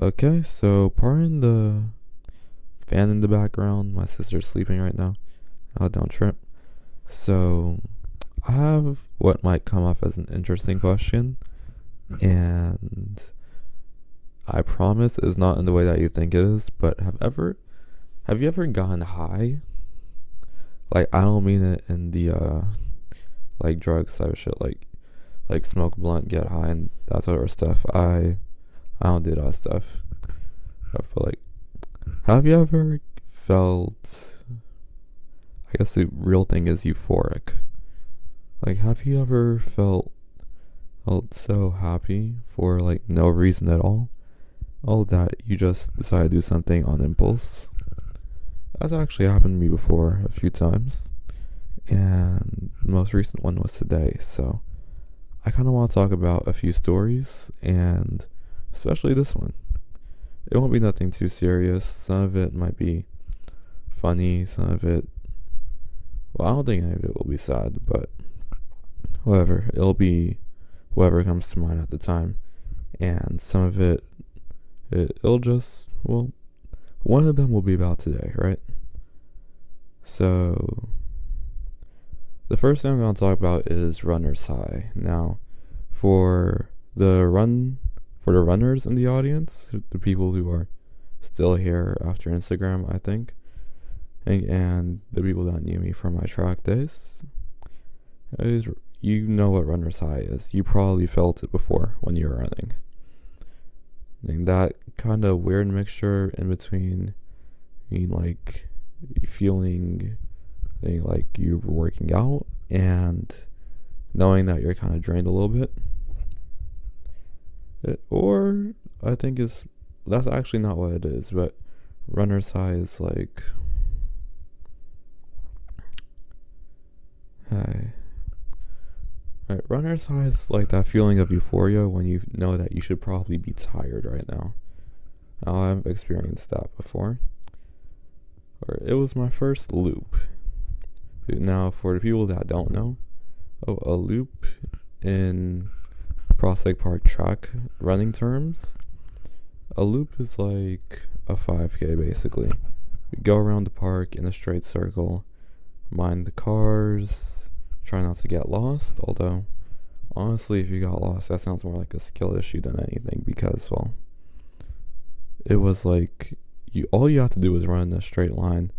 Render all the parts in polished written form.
Okay, so pardon the fan in the background. My sister's sleeping right now. Don't trip. So I have what might come off as an interesting question, and I promise is not in the way that you think it is. But have you ever gotten high? Like I don't mean it in the like drugs type of shit, like smoke a blunt, get high, and that sort of stuff. I don't do that stuff. I feel like have you ever felt? I guess the real thing is euphoric. Like, have you ever felt so happy for like no reason at all? All that you just decide to do something on impulse. That's actually happened to me before a few times, and the most recent one was today. So I kind of want to talk about a few stories, and especially this one. It won't be nothing too serious. Some of it might be funny. Some of it, well, I don't think any of it will be sad, but whatever. It'll be whoever comes to mind at the time. And some of it'll just, well, one of them will be about today, right? So, the first thing I'm going to talk about is runner's high. Now, for the runners in the audience, the people who are still here after Instagram, I think, and the people that knew me from my track days, you know what runner's high is. You probably felt it before when you were running. And that kind of weird mixture in between, like feeling like you're working out and knowing that you're kind of drained a little bit. Or I think that's actually not what it is, but runner's high is like, hi. Right, runner's high is like that feeling of euphoria when you know that you should probably be tired right now. I've experienced that before. Or it was my first loop. Now, for the people that don't know, a loop in Prospect Park track running terms, a loop is like a 5K basically. You go around the park in a straight circle, mind the cars, try not to get lost. Although, honestly, if you got lost, that sounds more like a skill issue than anything because, well, it was like all you have to do is run in a straight line,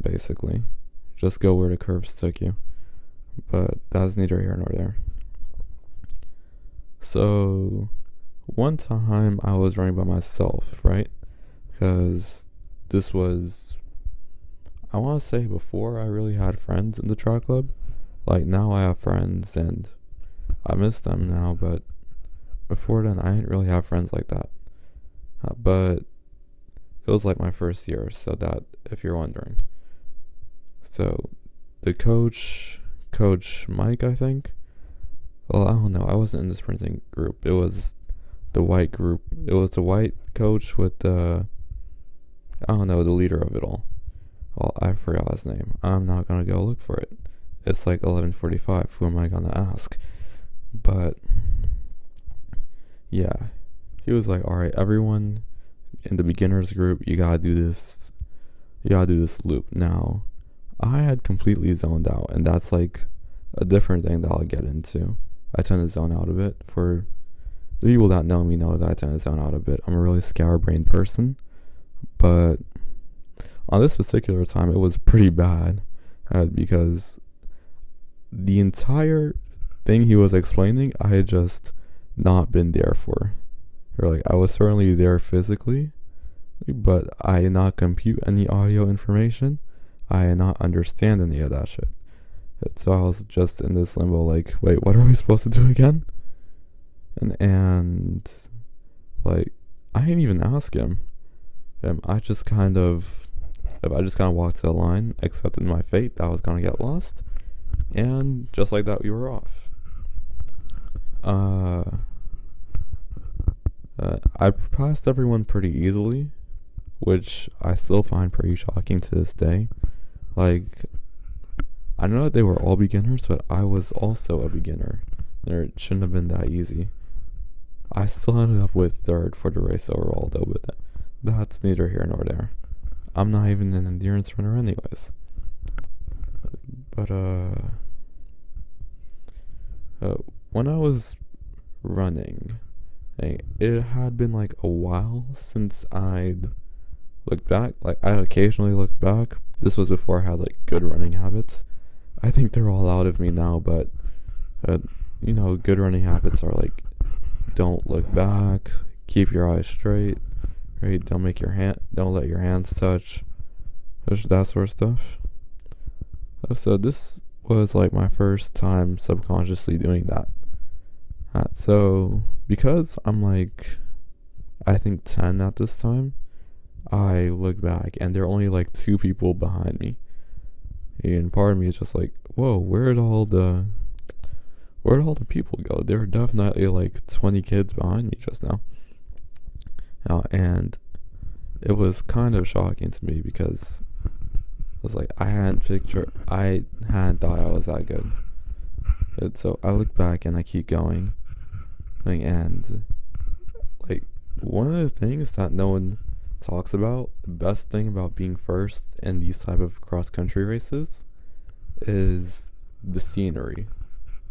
basically. Just go where the curves took you. But that's neither here nor there. So, one time I was running by myself, right? Because this was, I want to say, before I really had friends in the track club. Like, now I have friends and I miss them now, but before then I didn't really have friends like that. But it was like my first year, so that, if you're wondering. So, the Coach Mike, I think. Well, I don't know. I wasn't in the sprinting group. It was the white group. It was the white coach with I don't know, the leader of it all. Well, I forgot his name. I'm not gonna go look for it. It's like 11:45. Who am I gonna ask? But yeah, he was like, "All right, everyone in the beginners group, you gotta do this. You gotta do this loop." Now, I had completely zoned out, and that's like a different thing that I'll get into. I tend to zone out a bit. For the people that know me know that I tend to zone out a bit. I'm a really scatterbrained person, but on this particular time, it was pretty bad because the entire thing he was explaining, I had just not been there for. Or like, I was certainly there physically, but I did not compute any audio information. I did not understand any of that shit. So I was just in this limbo, like, wait, what are we supposed to do again? And like, I didn't even ask him. I just kind of walked to the line, accepted my fate that I was gonna get lost, and just like that, we were off. I passed everyone pretty easily, which I still find pretty shocking to this day. Like, I know that they were all beginners, but I was also a beginner. It shouldn't have been that easy. I still ended up with third for the race overall, though, but that's neither here nor there. I'm not even an endurance runner, anyways. But when I was running, it had been like a while since I'd looked back. Like, I occasionally looked back. This was before I had like good running habits. I think they're all out of me now, but good running habits are like, don't look back, keep your eyes straight, right? Don't let your hands touch, that sort of stuff. So this was like my first time subconsciously doing that. So because I'm like, I think 10 at this time, I look back and there are only like 2 people behind me. And part of me is just like, whoa, where'd all the people go? There were definitely like 20 kids behind me just now. And it was kind of shocking to me because I was like, I hadn't thought I was that good. And so I look back and I keep going. And like, one of the things that no one talks about, the best thing about being first in these type of cross country races is the scenery.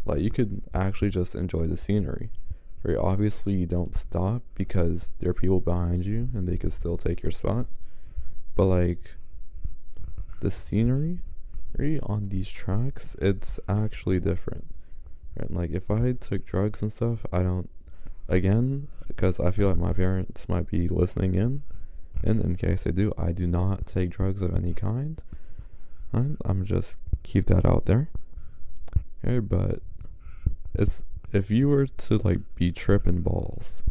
Like, you could actually just enjoy the scenery. Right? Obviously, you don't stop because there are people behind you and they could still take your spot. But like, the scenery on these tracks, it's actually different. Right? Like, if I took drugs and stuff, I don't, again, because I feel like my parents might be listening in, and in case they do, I do not take drugs of any kind. I'm just keep that out there. Okay, but if you were to like be tripping balls,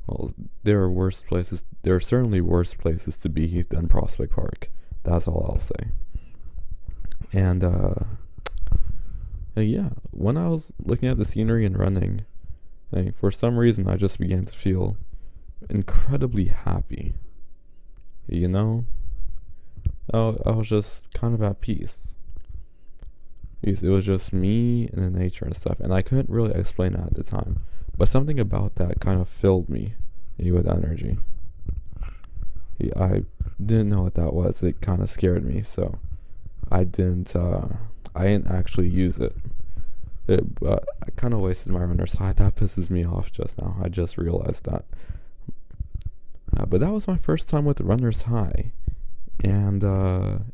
well, there are certainly worse places to be than Prospect Park. That's all I'll say. And yeah, when I was looking at the scenery and running, for some reason I just began to feel incredibly happy. I was just kind of at peace. It was just me and the nature and stuff, and I couldn't really explain that at the time, but something about that kind of filled me with energy. I didn't know what that was. It kind of scared me, so I didn't actually use it. But I kind of wasted my runner's high. That pisses me off just now. I just realized that. But that was my first time with the runner's high, and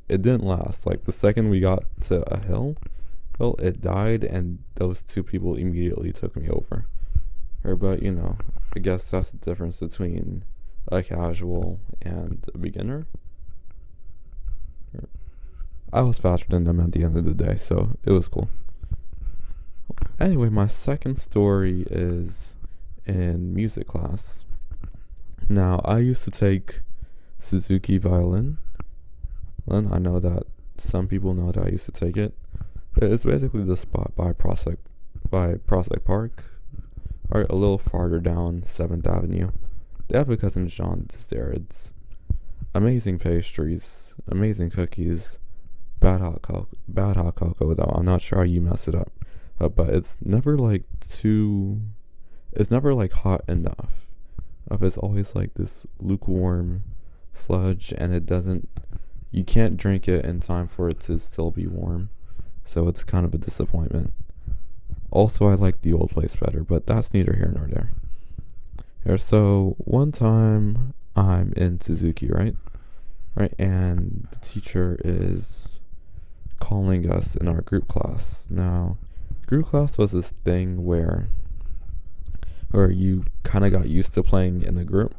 it didn't last. Like, the second we got to a hill, well, it died, and those 2 people immediately took me over. But I guess that's the difference between a casual and a beginner. I was faster than them at the end of the day, so it was cool. Anyway, my second story is in music class. Now, I used to take Suzuki violin, and I know that some people know that I used to take it. It's basically the spot by Prospect Park, or a little farther down 7th Avenue. They have a cousin John there. It's amazing pastries, amazing cookies, bad hot cocoa though. I'm not sure how you mess it up, but it's never like hot enough. It's always like this lukewarm sludge, and you can't drink it in time for it to still be warm, so it's kind of a disappointment. Also, I like the old place better, but that's neither here nor there. So one time I'm in Suzuki, right, and the teacher is calling us in our group class. Now, group class was this thing where you kind of got used to playing in a group,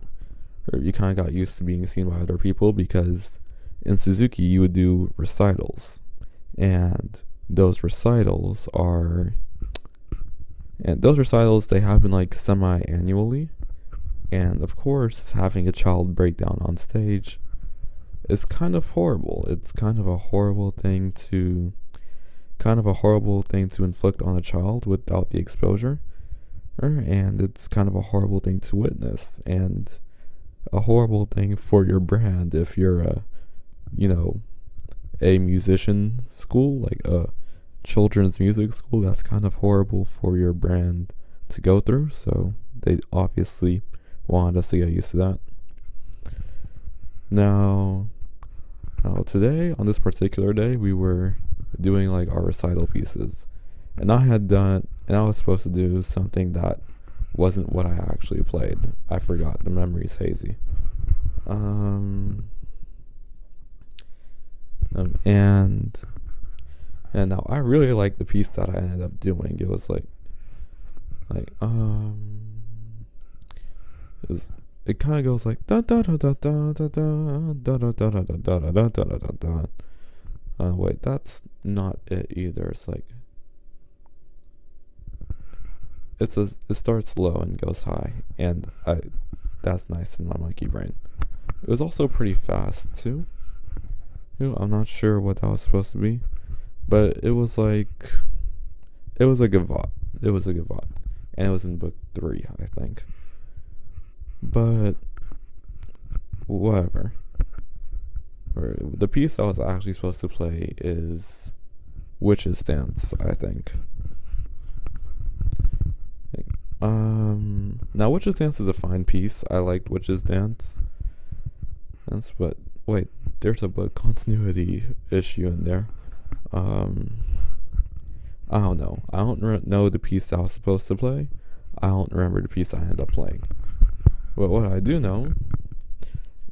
or you kind of got used to being seen by other people, because in Suzuki you would do recitals, and those recitals they happen like semi-annually, and of course having a child break down on stage is kind of horrible. It's kind of a horrible thing to inflict on a child without the exposure, and it's kind of a horrible thing to witness, and a horrible thing for your brand if you're a musician school, like a children's music school. That's kind of horrible for your brand to go through. So they obviously wanted us to get used to that. Now, today, on this particular day, we were doing like our recital pieces. And I was supposed to do something that wasn't what I actually played. I forgot. The memory's hazy. And now I really like the piece that I ended up doing. It was like it kind of goes like da da da da da da da da da da da da da da da da da. Wait, that's not it either. It's like it starts low and goes high, and that's nice in my monkey brain. It was also pretty fast too. I'm not sure what that was supposed to be, but it was a gavotte. It was a gavotte, and it was in book 3, I think. But whatever. The piece I was actually supposed to play is Witch's Dance, I think. Now Witch's Dance is a fine piece. I liked Witch's Dance. But wait, there's a book continuity issue in there. I don't know. I don't know the piece I was supposed to play. I don't remember the piece I ended up playing. But what I do know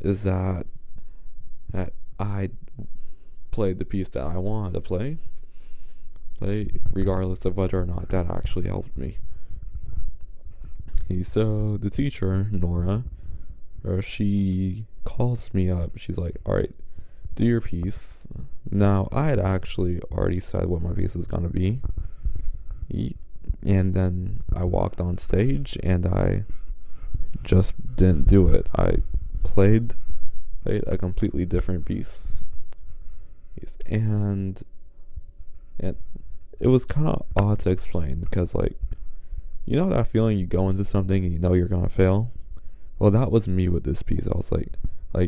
is that I played the piece that I wanted to play regardless of whether or not that actually helped me. So the teacher, Nora, she calls me up. She's like, alright, do your piece. Now, I had actually already said what my piece was gonna be. And then I walked on stage and I just didn't do it. I played a completely different piece. And it was kind of odd to explain because, like, you know that feeling you go into something and you know you're gonna fail? Well, that was me with this piece. I was like,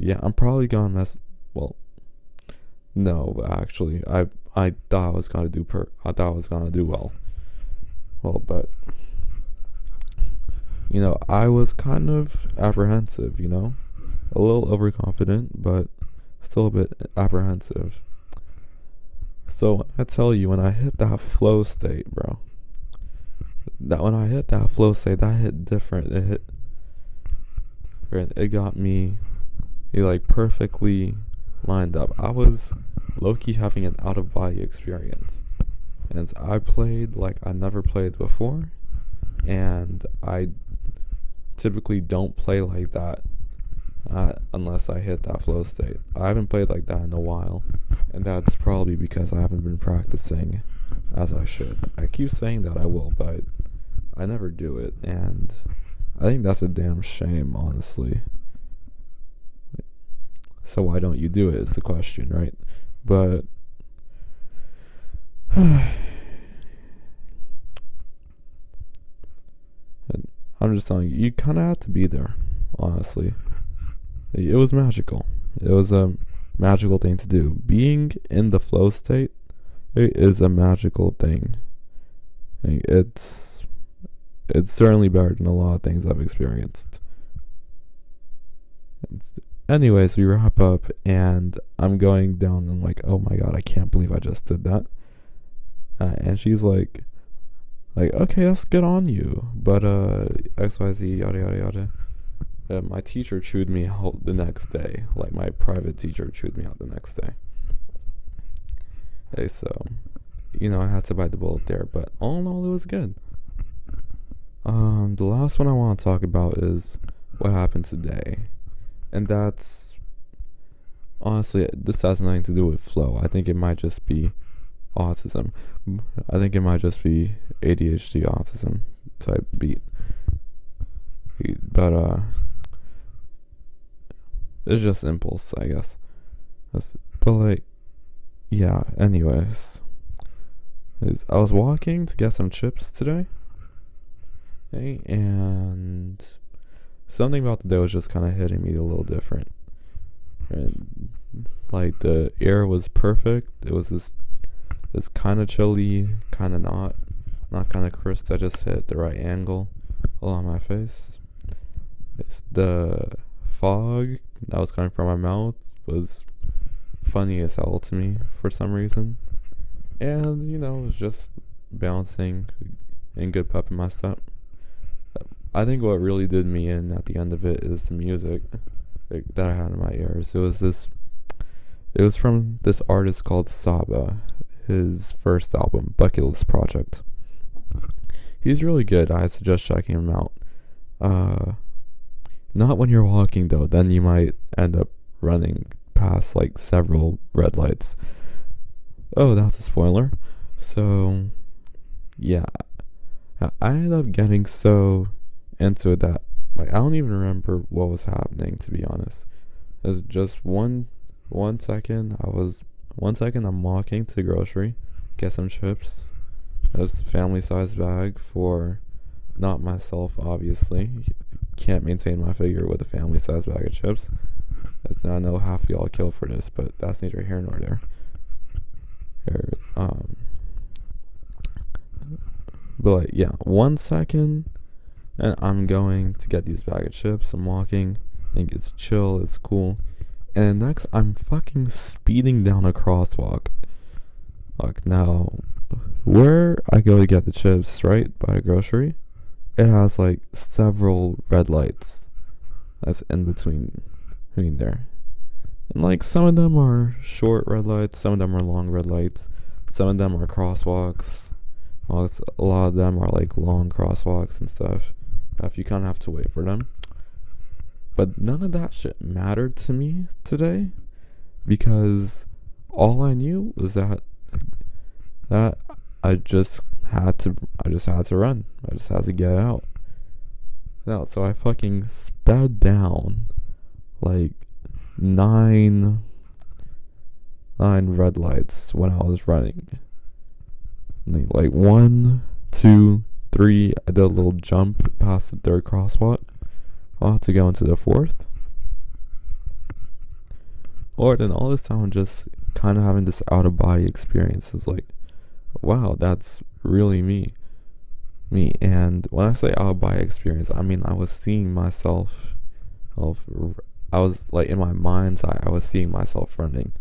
yeah, I'm probably gonna mess. Well, no, actually, I thought I was gonna do well. Well, but I was kind of apprehensive. A little overconfident, but still a bit apprehensive. So I tell you, when I hit that flow state, bro, that hit different. It got me, perfectly lined up. I was low-key having an out-of-body experience. And I played like I never played before. And I typically don't play like that unless I hit that flow state. I haven't played like that in a while. And that's probably because I haven't been practicing as I should. I keep saying that I will, but I never do it. And I think that's a damn shame, honestly. So why don't you do it is the question, right? But I'm just telling you, you kind of have to be there, honestly. It was magical. It was a magical thing to do. Being in the flow state, it is a magical thing. It's certainly better than a lot of things I've experienced. Anyways, we wrap up, and I'm going down, and I'm like, oh my god, I can't believe I just did that. And she's like, okay, that's good on you, but XYZ, yada yada yada. My teacher chewed me out the next day. Like, my private teacher chewed me out the next day. Okay, so, I had to bite the bullet there, but all in all, it was good. The last one I want to talk about is what happened today. And that's, honestly, this has nothing to do with flow. I think it might just be autism. I think it might just be ADHD autism type beat. But, it's just impulse, I guess. But, yeah, anyways. I was walking to get some chips today. Okay, and something about the day was just kind of hitting me a little different. And, the air was perfect. It was this kind of chilly, kind of not kind of crisp that just hit the right angle. all on my face. It's the fog that was coming from my mouth was funny as hell to me for some reason. And, it was just bouncing and good pep in my step. I think what really did me in at the end of it is the music that I had in my ears. It was from this artist called Saba, his first album, Bucket List Project. He's really good. I suggest checking him out. Not when you're walking though, then you might end up running past like several red lights. Oh, that's a spoiler. So, yeah, I ended up getting so into it that like I don't even remember what was happening, to be honest. It was just one second I'm walking to the grocery, get some chips. It was a family size bag for not myself, obviously. Can't maintain my figure with a family size bag of chips. As I know half of y'all kill for this, but that's neither here nor there. But like, yeah, 1 second and I'm going to get these bag of chips. I'm walking, and it's chill, it's cool. And next, I'm fucking speeding down a crosswalk. Like, now, where I go to get the chips, right, by the grocery, it has, like, several red lights that's in between there. And, like, some of them are short red lights, some of them are long red lights, some of them are crosswalks. Well, a lot of them are, like, long crosswalks and stuff. You kind of have to wait for them. But none of that shit mattered to me today, because all I knew was that I just had to run. I just had to get out. So I fucking sped down like nine red lights when I was running. Like 1, 2, 3. I did a little jump past the third crosswalk. I'll have to go into the fourth. Or then all this time I'm just kind of having this out of body experience. It's like, wow, that's really me. And when I say out of body experience, I mean I was seeing myself. I was like, in my mind's eye, I was seeing myself running.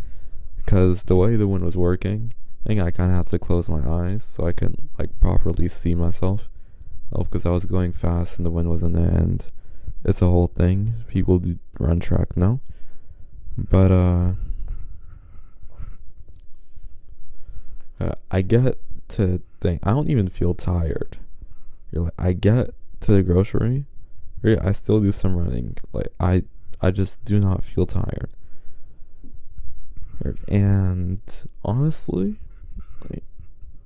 Because the way the wind was working, I think I kind of had to close my eyes so I could like properly see myself. Because I was going fast and the wind was in there, and it's a whole thing. People do run track now. But I get to think I don't even feel tired. I get to the grocery, I still do some running. Like I just do not feel tired. And honestly,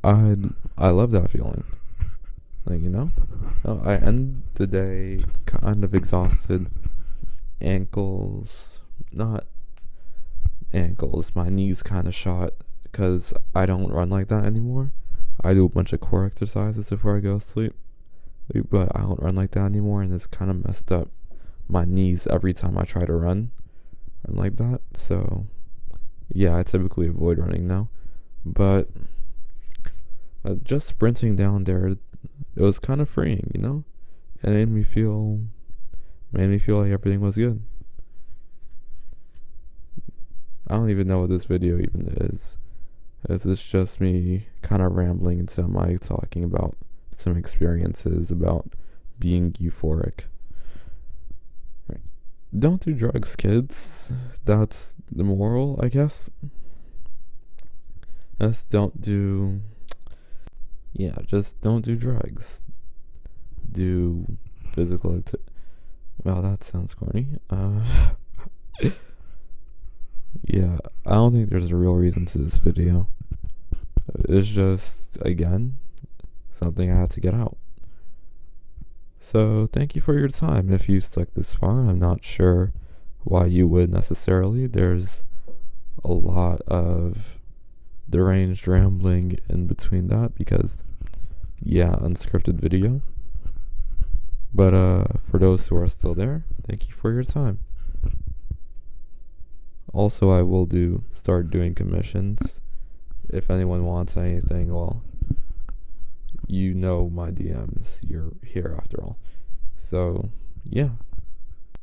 I love that feeling. Like, I end the day kind of exhausted. Not ankles, my knees kind of shot because I don't run like that anymore. I do a bunch of core exercises before I go to sleep, but I don't run like that anymore, and it's kind of messed up my knees every time I try to run like that. So yeah, I typically avoid running now, but just sprinting down there, it was kind of freeing, It made me feel like everything was good. I don't even know what this video even is. It's just me kind of rambling into a mic talking about some experiences about being euphoric. Right. Don't do drugs, kids. That's the moral, I guess. Just don't do drugs. Do physical activity. Well, that sounds corny. Yeah, I don't think there's a real reason to this video. It's just, again, something I had to get out. So, thank you for your time. If you stuck this far, I'm not sure why you would necessarily. There's a lot of deranged rambling in between that because, yeah, unscripted video. But for those who are still there, thank you for your time. Also, I will start doing commissions. If anyone wants anything, well, my DMs. You're here after all. So, yeah,